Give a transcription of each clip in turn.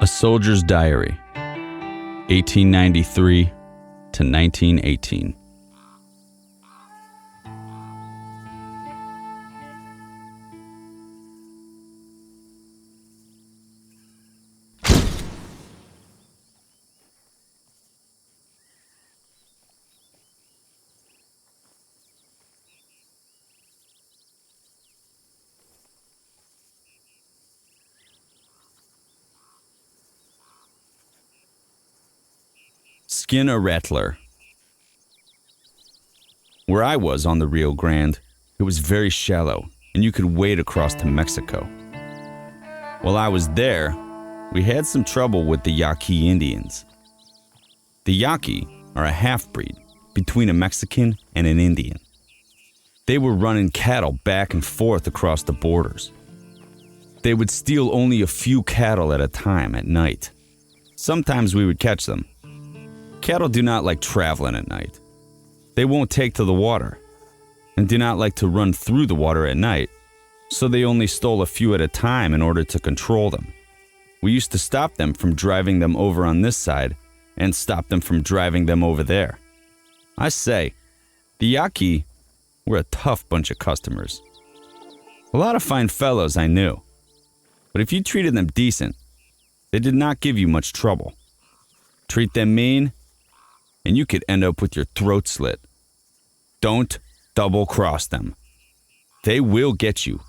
A Soldier's Diary, 1893 to 1918. Skin a Rattler. Where I was on the Rio Grande, it was very shallow and you could wade across to Mexico. While I was there, we had some trouble with the Yaqui Indians. The Yaqui are a half-breed between a Mexican and an Indian. They were running cattle back and forth across the borders. They would steal only a few cattle at a time at night. Sometimes we would catch them. Cattle do not like traveling at night. They won't take to the water and do not like to run through the water at night, so they only stole a few at a time in order to control them. We used to stop them from driving them over on this side and stop them from driving them over there. I say, the Yaqui were a tough bunch of customers. A lot of fine fellows I knew, but if you treated them decent, they did not give you much trouble. Treat them mean, and you could end up with your throat slit. Don't double-cross them. They will get you,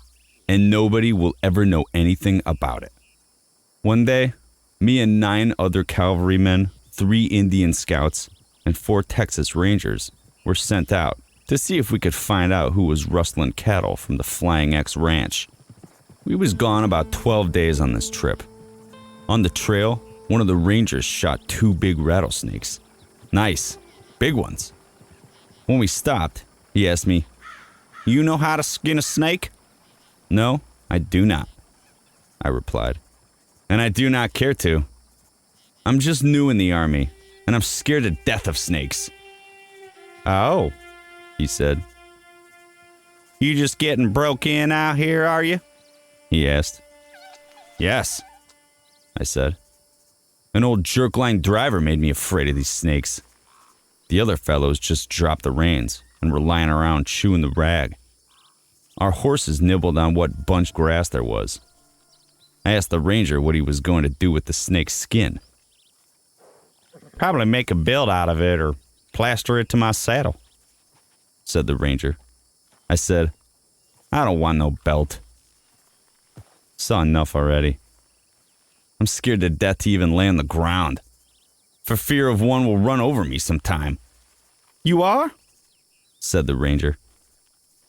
and nobody will ever know anything about it. One day, me and 9 other cavalrymen, 3 Indian scouts, and 4 Texas Rangers were sent out to see if we could find out who was rustling cattle from the Flying X Ranch. We was gone about 12 days on this trip. On the trail, one of the Rangers shot 2 big rattlesnakes. Nice, big ones. When we stopped, he asked me, "You know how to skin a snake?" "No, I do not," I replied. "And I do not care to. I'm just new in the army, and I'm scared to death of snakes." "Oh," he said. "You just getting broke in out here, are you?" he asked. "Yes," I said. "An old jerk-line driver made me afraid of these snakes." The other fellows just dropped the reins and were lying around chewing the rag. Our horses nibbled on what bunch grass there was. I asked the ranger what he was going to do with the snake's skin. "Probably make a belt out of it or plaster it to my saddle," said the ranger. I said, "I don't want no belt. Saw enough already. I'm scared to death to even lay on the ground, for fear of one will run over me sometime." "You are?" said the ranger.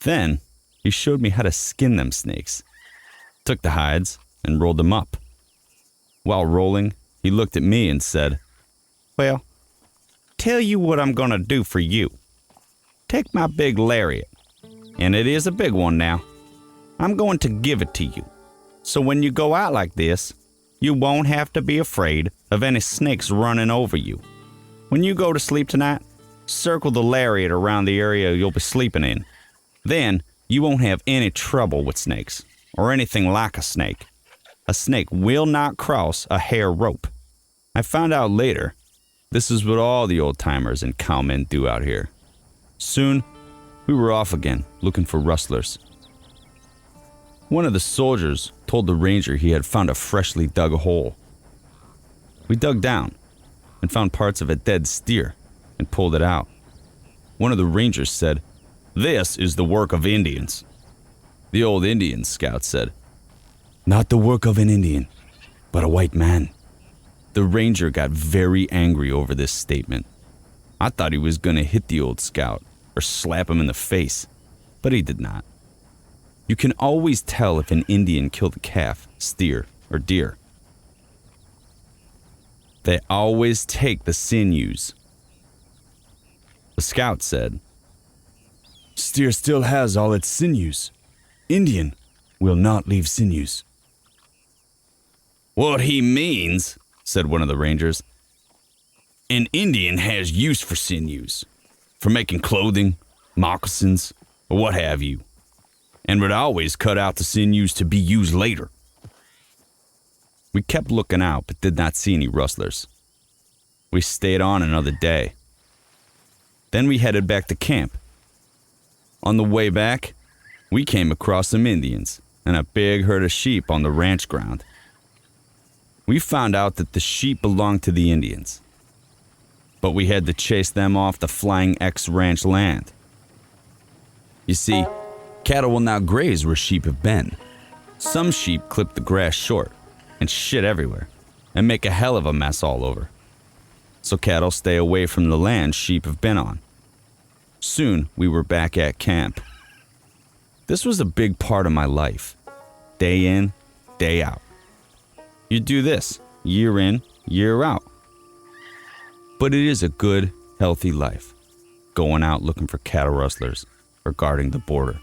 Then he showed me how to skin them snakes. Took the hides and rolled them up. While rolling, he looked at me and said, "Well, tell you what I'm gonna do for you. Take my big lariat, and it is a big one now. I'm going to give it to you, so when you go out like this, you won't have to be afraid of any snakes running over you. When you go to sleep tonight, circle the lariat around the area you'll be sleeping in. Then you won't have any trouble with snakes, or anything like a snake. A snake will not cross a hair rope." I found out later, this is what all the old-timers and cowmen do out here. Soon, we were off again, looking for rustlers. One of the soldiers told the ranger he had found a freshly dug hole. We dug down and found parts of a dead steer and pulled it out. One of the rangers said, "This is the work of Indians." The old Indian scout said, "Not the work of an Indian, but a white man." The ranger got very angry over this statement. I thought he was going to hit the old scout or slap him in the face, but he did not. You can always tell if an Indian killed a calf, steer, or deer. They always take the sinews. The scout said, "Steer still has all its sinews. Indian will not leave sinews." "What he means," said one of the rangers, "an Indian has use for sinews, for making clothing, moccasins, or what have you, and would always cut out the sinews to be used later." We kept looking out but did not see any rustlers. We stayed on another day. Then we headed back to camp. On the way back, we came across some Indians and a big herd of sheep on the ranch ground. We found out that the sheep belonged to the Indians, but we had to chase them off the Flying X ranch land. You see, cattle will now graze where sheep have been. Some sheep clip the grass short and shit everywhere and make a hell of a mess all over. So cattle stay away from the land sheep have been on. Soon we were back at camp. This was a big part of my life. Day in, day out. You do this, year in, year out. But it is a good, healthy life, going out looking for cattle rustlers or guarding the border.